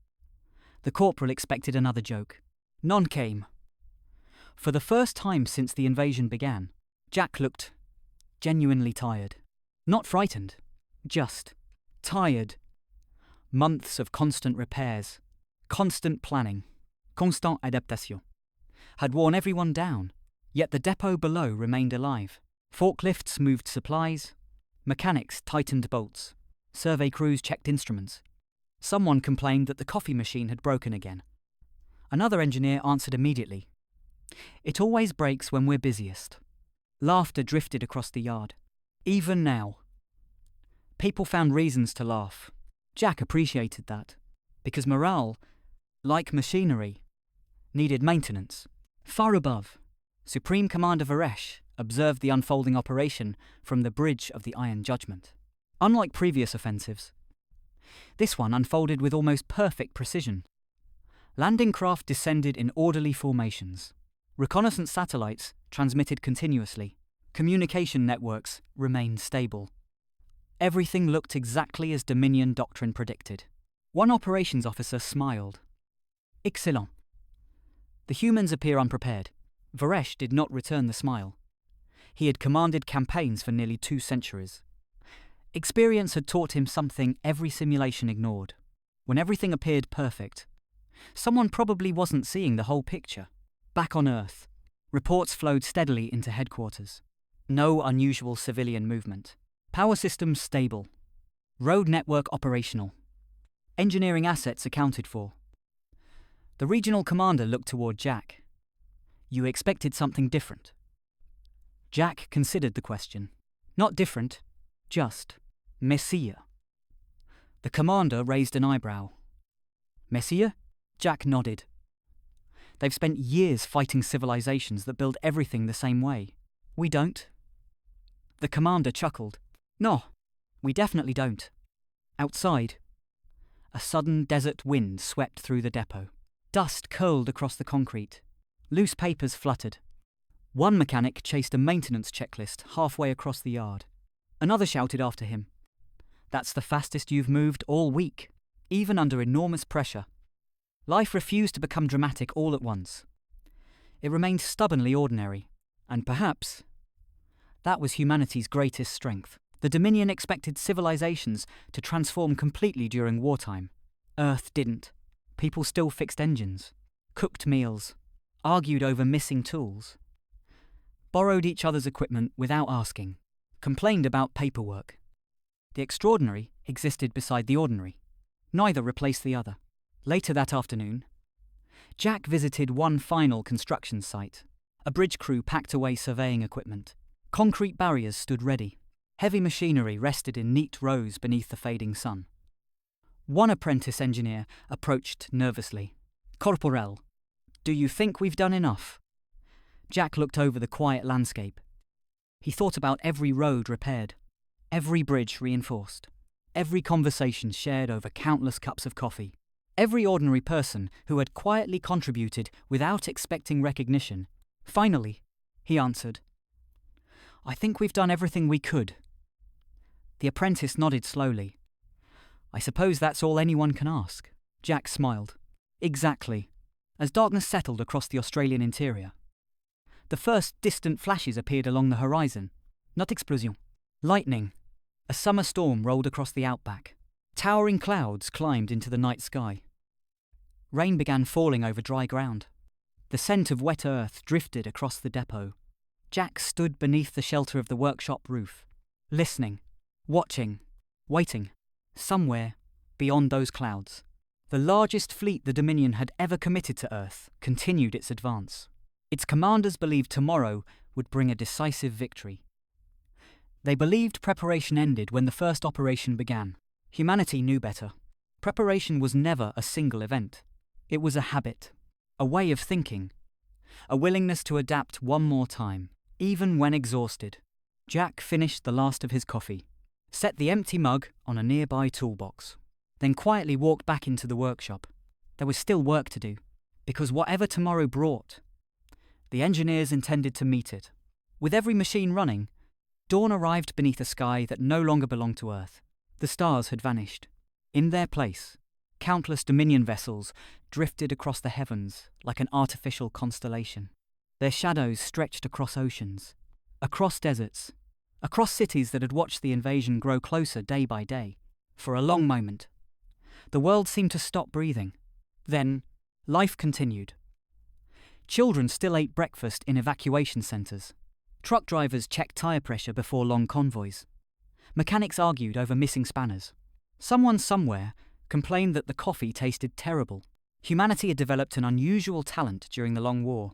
Speaker 1: The corporal expected another joke. None came. For the first time since the invasion began, Jack looked genuinely tired. Not frightened, just tired. Months of constant repairs, constant planning, constant adaptation, had worn everyone down, yet the depot below remained alive. Forklifts moved supplies, mechanics tightened bolts, survey crews checked instruments. Someone complained that the coffee machine had broken again. Another engineer answered immediately. "It always breaks when we're busiest." Laughter drifted across the yard. Even now, people found reasons to laugh. Jack appreciated that, because morale, like machinery, needed maintenance. Far above, Supreme Commander Varesh observed the unfolding operation from the bridge of the Iron Judgment. Unlike previous offensives, this one unfolded with almost perfect precision. Landing craft descended in orderly formations. Reconnaissance satellites transmitted continuously. Communication networks remained stable. Everything looked exactly as Dominion doctrine predicted. One operations officer smiled. "Excellent. The humans appear unprepared. Varesh did not return the smile. He had commanded campaigns for nearly 2 centuries. Experience had taught him something every simulation ignored. When everything appeared perfect, someone probably wasn't seeing the whole picture. Back on Earth, reports flowed steadily into headquarters. No unusual civilian movement. Power systems stable. Road network operational. Engineering assets accounted for. The regional commander looked toward Jack. You expected something different. Jack considered the question. Not different, just Messiah. The commander raised an eyebrow. Messiah? Jack nodded. They've spent years fighting civilizations that build everything the same way. We don't. The commander chuckled. No, we definitely don't. Outside, a sudden desert wind swept through the depot. Dust curled across the concrete. Loose papers fluttered. One mechanic chased a maintenance checklist halfway across the yard. Another shouted after him. That's the fastest you've moved all week, even under enormous pressure. Life refused to become dramatic all at once. It remained stubbornly ordinary, and perhaps that was humanity's greatest strength. The Dominion expected civilizations to transform completely during wartime. Earth didn't. People still fixed engines, cooked meals, argued over missing tools, borrowed each other's equipment without asking, complained about paperwork. The extraordinary existed beside the ordinary. Neither replaced the other. Later that afternoon, Jack visited one final construction site. A bridge crew packed away surveying equipment. Concrete barriers stood ready. Heavy machinery rested in neat rows beneath the fading sun. One apprentice engineer approached nervously. Corporal, do you think we've done enough? Jack looked over the quiet landscape. He thought about every road repaired, every bridge reinforced, every conversation shared over countless cups of coffee, every ordinary person who had quietly contributed without expecting recognition. Finally, he answered, I think we've done everything we could. The apprentice nodded slowly. I suppose that's all anyone can ask. Jack smiled. Exactly. As darkness settled across the Australian interior, the first distant flashes appeared along the horizon. Not explosion. Lightning. A summer storm rolled across the outback. Towering clouds climbed into the night sky. Rain began falling over dry ground. The scent of wet earth drifted across the depot. Jack stood beneath the shelter of the workshop roof, listening, watching, waiting. Somewhere beyond those clouds, the largest fleet the Dominion had ever committed to Earth continued its advance. Its commanders believed tomorrow would bring a decisive victory. They believed preparation ended when the first operation began. Humanity knew better. Preparation was never a single event. It was a habit, a way of thinking, a willingness to adapt one more time, even when exhausted. Jack finished the last of his coffee, set the empty mug on a nearby toolbox, then quietly walked back into the workshop. There was still work to do, because whatever tomorrow brought, the engineers intended to meet it. With every machine running, dawn arrived beneath a sky that no longer belonged to Earth. The stars had vanished. In their place, countless Dominion vessels drifted across the heavens like an artificial constellation. Their shadows stretched across oceans, across deserts, across cities that had watched the invasion grow closer day by day. For a long moment, the world seemed to stop breathing. Then, life continued. Children still ate breakfast in evacuation centres. Truck drivers checked tyre pressure before long convoys. Mechanics argued over missing spanners. Someone somewhere complained that the coffee tasted terrible. Humanity had developed an unusual talent during the long war.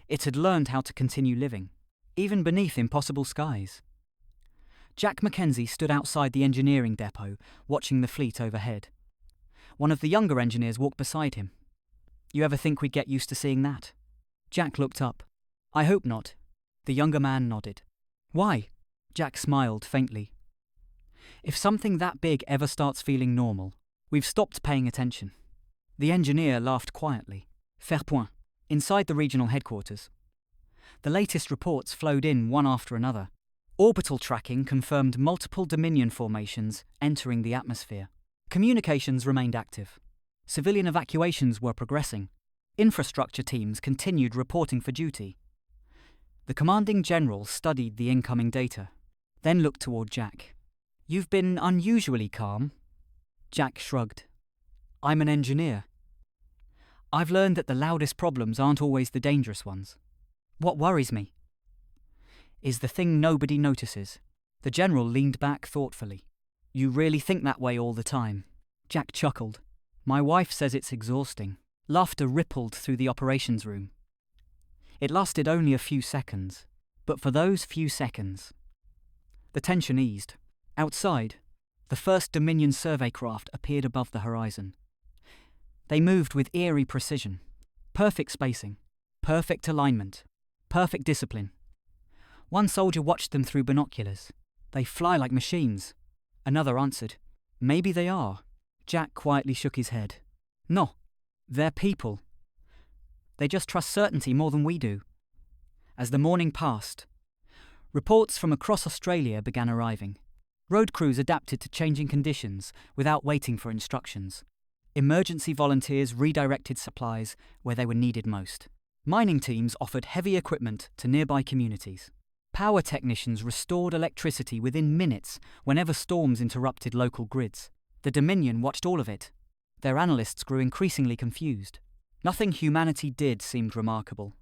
Speaker 1: It had learned how to continue living, even beneath impossible skies. Jack Mackenzie stood outside the engineering depot, watching the fleet overhead. One of the younger engineers walked beside him. You ever think we'd get used to seeing that? Jack looked up. I hope not. The younger man nodded. Why? Jack smiled faintly. If something that big ever starts feeling normal, we've stopped paying attention. The engineer laughed quietly. Fair point. Inside the regional headquarters, the latest reports flowed in one after another. Orbital tracking confirmed multiple Dominion formations entering the atmosphere. Communications remained active. Civilian evacuations were progressing. Infrastructure teams continued reporting for duty. The commanding general studied the incoming data, then looked toward Jack. "You've been unusually calm." Jack shrugged. "I'm an engineer. I've learned that the loudest problems aren't always the dangerous ones. What worries me is the thing nobody notices." The general leaned back thoughtfully. "You really think that way all the time?" Jack chuckled. "My wife says it's exhausting." Laughter rippled through the operations room. It lasted only a few seconds, but for those few seconds, the tension eased. Outside, the first Dominion survey craft appeared above the horizon. They moved with eerie precision. Perfect spacing, perfect alignment, perfect discipline. One soldier watched them through binoculars. "They fly like machines." Another answered, "Maybe they are." Jack quietly shook his head. "No, they're people. They just trust certainty more than we do." As the morning passed, reports from across Australia began arriving. Road crews adapted to changing conditions without waiting for instructions. Emergency volunteers redirected supplies where they were needed most. Mining teams offered heavy equipment to nearby communities. Power technicians restored electricity within minutes whenever storms interrupted local grids. The Dominion watched all of it. Their analysts grew increasingly confused. Nothing humanity did seemed remarkable.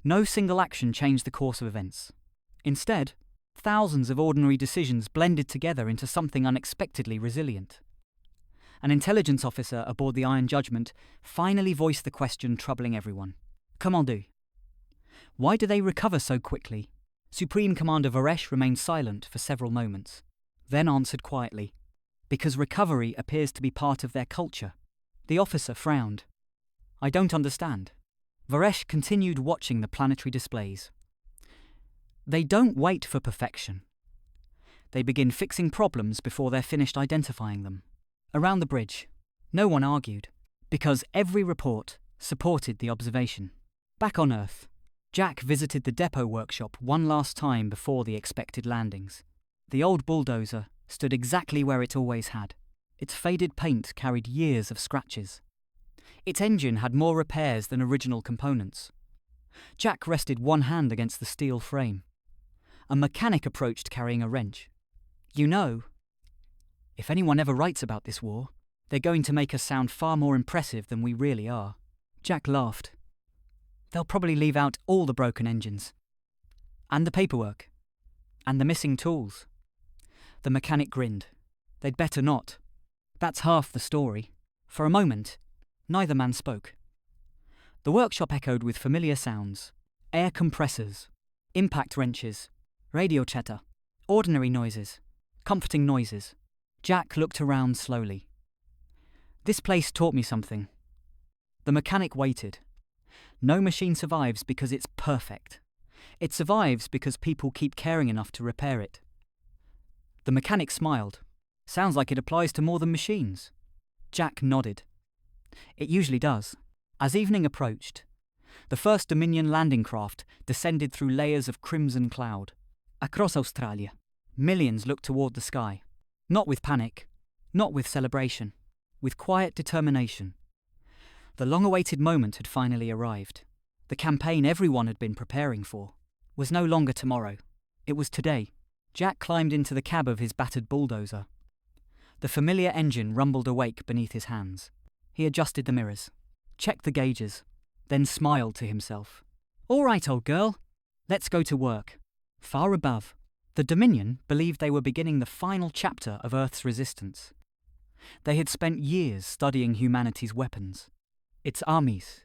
Speaker 1: No single action changed the course of events. Instead, thousands of ordinary decisions blended together into something unexpectedly resilient. An intelligence officer aboard the Iron Judgment finally voiced the question troubling everyone. "Commando, why do they recover so quickly?" Supreme Commander Varesh remained silent for several moments, then answered quietly, "Because recovery appears to be part of their culture." The officer frowned. "I don't understand." Varesh continued watching the planetary displays. "They don't wait for perfection. They begin fixing problems before they're finished identifying them." Around the bridge, no one argued, because every report supported the observation. Back on Earth, Jack visited the depot workshop one last time before the expected landings. The old bulldozer stood exactly where it always had. Its faded paint carried years of scratches. Its engine had more repairs than original components. Jack rested one hand against the steel frame. A mechanic approached carrying a wrench. "You know, if anyone ever writes about this war, they're going to make us sound far more impressive than we really are." Jack laughed. "They'll probably leave out all the broken engines. And the paperwork. And the missing tools." The mechanic grinned. "They'd better not. That's half the story." For a moment, neither man spoke. The workshop echoed with familiar sounds. Air compressors, impact wrenches, radio chatter, ordinary noises, comforting noises. Jack looked around slowly. "This place taught me something." The mechanic waited. No machine survives because it's perfect. It survives because people keep caring enough to repair it. The mechanic smiled. "Sounds like it applies to more than machines." Jack nodded. "It usually does." As evening approached, the first Dominion landing craft descended through layers of crimson cloud. Across Australia, millions looked toward the sky. Not with panic, not with celebration, with quiet determination. The long-awaited moment had finally arrived. The campaign everyone had been preparing for was no longer tomorrow. It was today. Jack climbed into the cab of his battered bulldozer. The familiar engine rumbled awake beneath his hands. He adjusted the mirrors, checked the gauges, then smiled to himself. "All right, old girl, let's go to work." Far above, the Dominion believed they were beginning the final chapter of Earth's resistance. They had spent years studying humanity's weapons, its armies,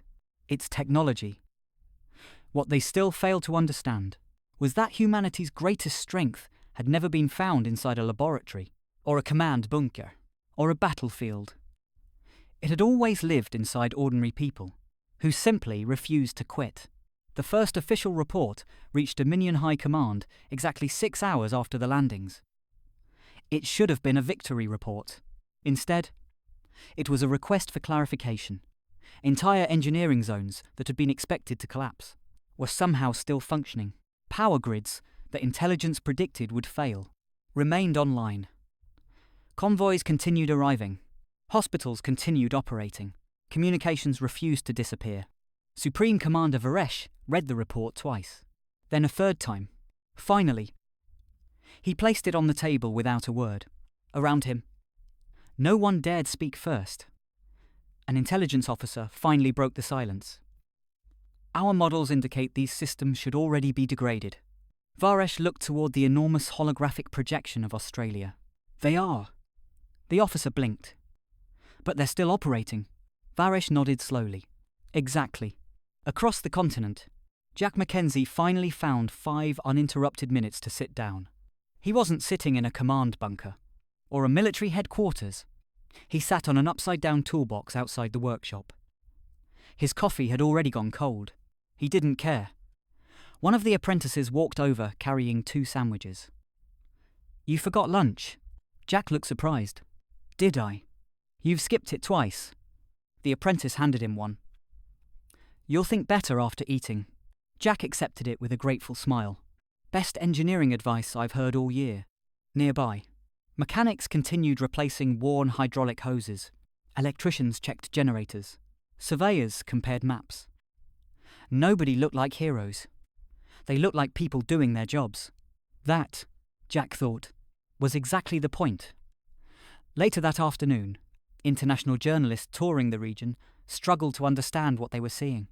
Speaker 1: its technology. What they still failed to understand was that humanity's greatest strength had never been found inside a laboratory, or a command bunker, or a battlefield. It had always lived inside ordinary people, who simply refused to quit. The first official report reached Dominion High Command exactly 6 hours after the landings. It should have been a victory report. Instead, it was a request for clarification. Entire engineering zones that had been expected to collapse were somehow still functioning. Power grids that intelligence predicted would fail remained online. Convoys continued arriving. Hospitals continued operating. Communications refused to disappear. Supreme Commander Varesh read the report twice, then a third time. Finally, he placed it on the table without a word. Around him, no one dared speak first. An intelligence officer finally broke the silence. Our models indicate these systems should already be degraded. Varesh looked toward the enormous holographic projection of Australia. They are. The officer blinked. But they're still operating. Varesh nodded slowly. Exactly. Across the continent, Jack Mackenzie finally found 5 uninterrupted minutes to sit down. He wasn't sitting in a command bunker or a military headquarters. He sat on an upside-down toolbox outside the workshop. His coffee had already gone cold. He didn't care. One of the apprentices walked over carrying 2 sandwiches. "You forgot lunch." Jack looked surprised. "Did I? You've skipped it twice." The apprentice handed him one. "You'll think better after eating." Jack accepted it with a grateful smile. Best engineering advice I've heard all year. Nearby, mechanics continued replacing worn hydraulic hoses. Electricians checked generators. Surveyors compared maps. Nobody looked like heroes. They looked like people doing their jobs. That, Jack thought, was exactly the point. Later that afternoon, international journalists touring the region struggled to understand what they were seeing.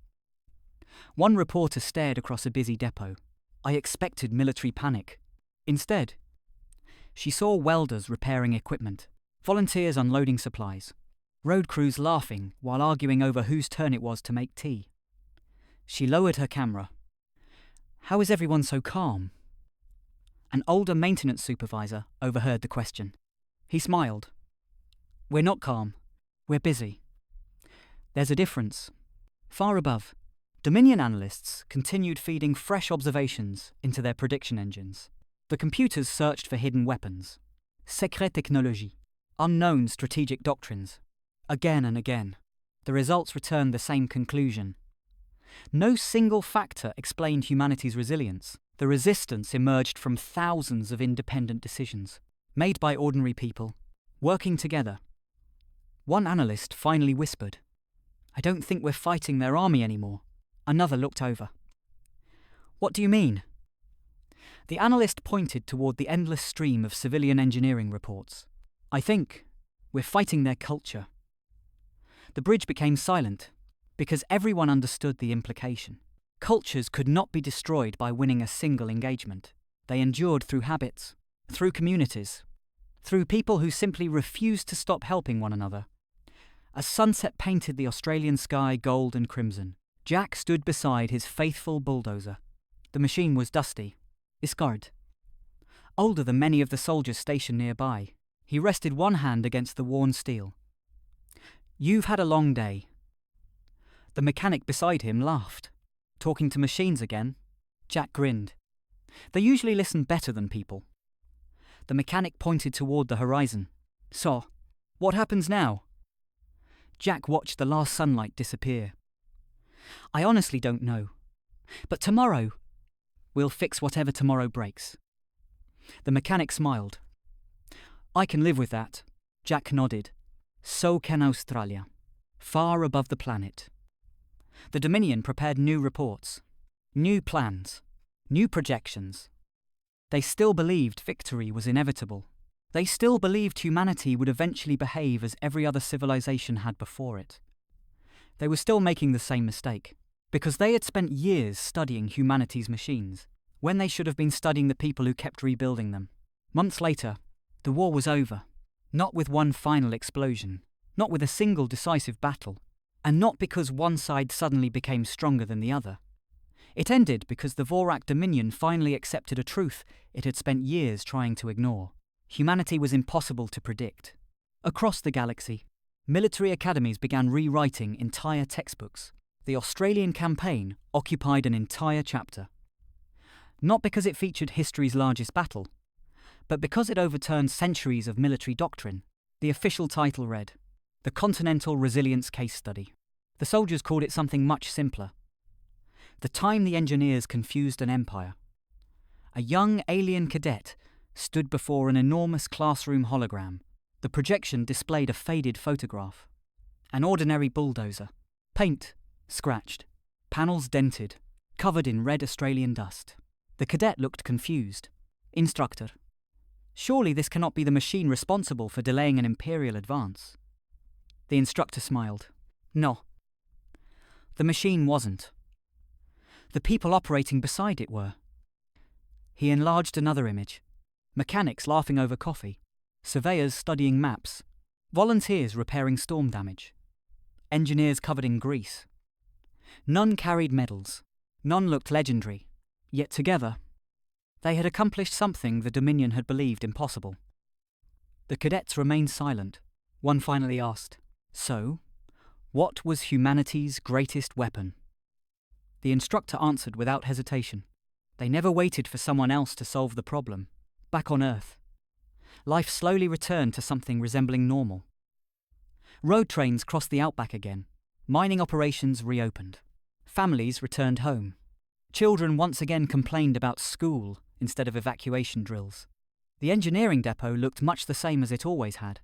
Speaker 1: One reporter stared across a busy depot. "I expected military panic." Instead, she saw welders repairing equipment, volunteers unloading supplies, road crews laughing while arguing over whose turn it was to make tea. She lowered her camera. "How is everyone so calm?" An older maintenance supervisor overheard the question. He smiled. "We're not calm. We're busy." There's a difference. Far above, Dominion analysts continued feeding fresh observations into their prediction engines. The computers searched for hidden weapons, secret technologie, unknown strategic doctrines. Again and again, the results returned the same conclusion. No single factor explained humanity's resilience. The resistance emerged from thousands of independent decisions, made by ordinary people, working together. One analyst finally whispered, "I don't think we're fighting their army anymore." Another looked over. "What do you mean?" The analyst pointed toward the endless stream of civilian engineering reports. "I think we're fighting their culture." The bridge became silent, because everyone understood the implication. Cultures could not be destroyed by winning a single engagement. They endured through habits, through communities, through people who simply refused to stop helping one another. As sunset painted the Australian sky gold and crimson, Jack stood beside his faithful bulldozer. The machine was dusty, scarred, older than many of the soldiers stationed nearby. He rested one hand against the worn steel. "You've had a long day." The mechanic beside him laughed. "Talking to machines again?" Jack grinned. "They usually listen better than people." The mechanic pointed toward the horizon. "So, what happens now?" Jack watched the last sunlight disappear. "I honestly don't know. But tomorrow, we'll fix whatever tomorrow breaks." The mechanic smiled. "I can live with that." Jack nodded. So can Australia, far above the planet. The Dominion prepared new reports, new plans, new projections. They still believed victory was inevitable. They still believed humanity would eventually behave as every other civilization had before it. They were still making the same mistake, because they had spent years studying humanity's machines, when they should have been studying the people who kept rebuilding them. Months later, the war was over, not with one final explosion, not with a single decisive battle, and not because one side suddenly became stronger than the other. It ended because the Vorak Dominion finally accepted a truth it had spent years trying to ignore. Humanity was impossible to predict. Across the galaxy, military academies began rewriting entire textbooks. The Australian campaign occupied an entire chapter. Not because it featured history's largest battle, but because it overturned centuries of military doctrine. The official title read, "The Continental Resilience Case Study." The soldiers called it something much simpler. "The Time the Engineers Confused an Empire." A young alien cadet stood before an enormous classroom hologram. The projection displayed a faded photograph. An ordinary bulldozer. Paint scratched, panels dented, covered in red Australian dust. The cadet looked confused. Instructor, surely this cannot be the machine responsible for delaying an Imperial advance. The instructor smiled. No. The machine wasn't. The people operating beside it were. He enlarged another image. Mechanics laughing over coffee. Surveyors studying maps. Volunteers repairing storm damage. Engineers covered in grease. None carried medals. None looked legendary. Yet together, they had accomplished something the Dominion had believed impossible. The cadets remained silent. One finally asked, "So, what was humanity's greatest weapon?" The instructor answered without hesitation. They never waited for someone else to solve the problem. Back on Earth, life slowly returned to something resembling normal. Road trains crossed the outback again. Mining operations reopened. Families returned home. Children once again complained about school instead of evacuation drills. The engineering depot looked much the same as it always had.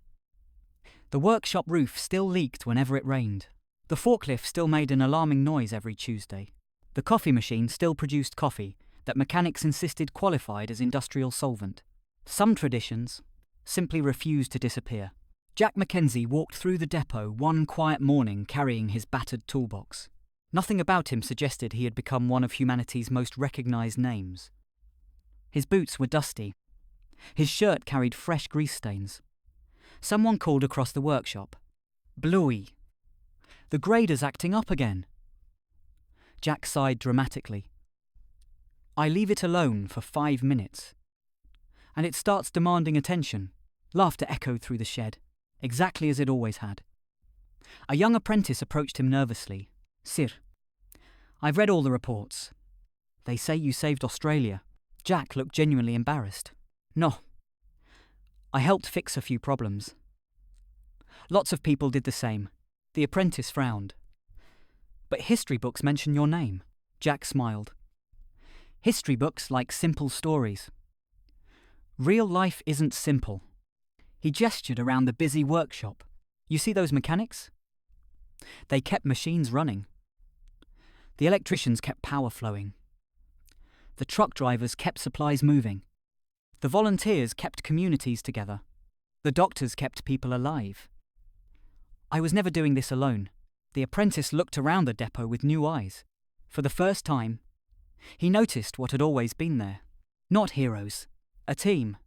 Speaker 1: The workshop roof still leaked whenever it rained. The forklift still made an alarming noise every Tuesday. The coffee machine still produced coffee that mechanics insisted qualified as industrial solvent. Some traditions simply refused to disappear. Jack Mackenzie walked through the depot one quiet morning carrying his battered toolbox. Nothing about him suggested he had become one of humanity's most recognized names. His boots were dusty. His shirt carried fresh grease stains. Someone called across the workshop. "Bluey! The grader's acting up again." Jack sighed dramatically. "I leave it alone for 5 minutes. And it starts demanding attention." Laughter echoed through the shed, exactly as it always had. A young apprentice approached him nervously. "Sir, I've read all the reports. They say you saved Australia." Jack looked genuinely embarrassed. "No. I helped fix a few problems." "Lots of people did the same." The apprentice frowned. "But history books mention your name." Jack smiled. "History books like simple stories. Real life isn't simple." He gestured around the busy workshop. "You see those mechanics? They kept machines running. The electricians kept power flowing. The truck drivers kept supplies moving. The volunteers kept communities together. The doctors kept people alive. I was never doing this alone." The apprentice looked around the depot with new eyes. For the first time, he noticed what had always been there. Not heroes, a team.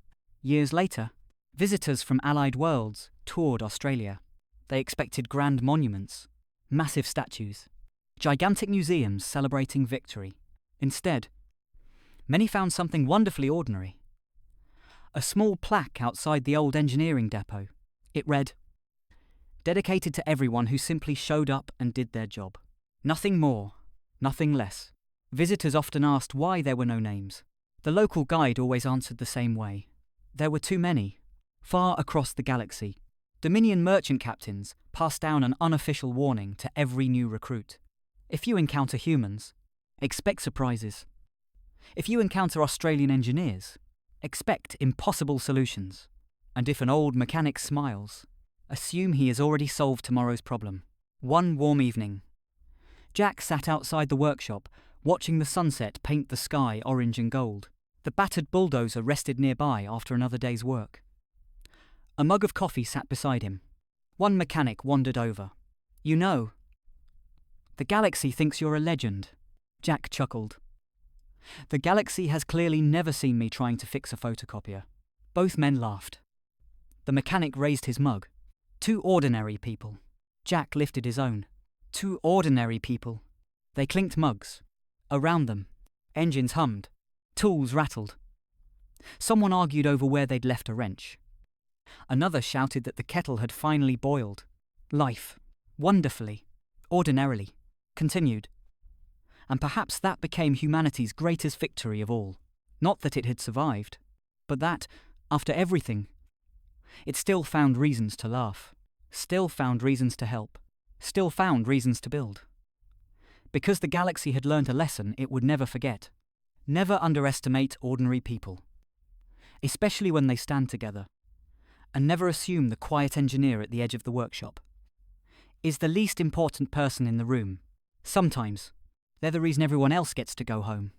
Speaker 1: Years later, visitors from allied worlds toured Australia. They expected grand monuments, massive statues, gigantic museums celebrating victory. Instead, many found something wonderfully ordinary. A small plaque outside the old engineering depot. It read, "Dedicated to everyone who simply showed up and did their job." Nothing more, nothing less. Visitors often asked why there were no names. The local guide always answered the same way. There were too many. Far across the galaxy, Dominion merchant captains passed down an unofficial warning to every new recruit. If you encounter humans, expect surprises. If you encounter Australian engineers, expect impossible solutions. And if an old mechanic smiles, assume he has already solved tomorrow's problem. One warm evening, Jack sat outside the workshop, watching the sunset paint the sky orange and gold. The battered bulldozer rested nearby after another day's work. A mug of coffee sat beside him. One mechanic wandered over. "You know, the galaxy thinks you're a legend." Jack chuckled. "The galaxy has clearly never seen me trying to fix a photocopier." Both men laughed. The mechanic raised his mug. "Two ordinary people." Jack lifted his own. "Two ordinary people." They clinked mugs. Around them, engines hummed. Tools rattled. Someone argued over where they'd left a wrench. Another shouted that the kettle had finally boiled. Life, wonderfully, ordinarily, continued. And perhaps that became humanity's greatest victory of all. Not that it had survived, but that, after everything, it still found reasons to laugh, still found reasons to help, still found reasons to build. Because the galaxy had learned a lesson it would never forget. Never underestimate ordinary people, especially when they stand together, and never assume the quiet engineer at the edge of the workshop. is the least important person in the room. Sometimes, they're the reason everyone else gets to go home.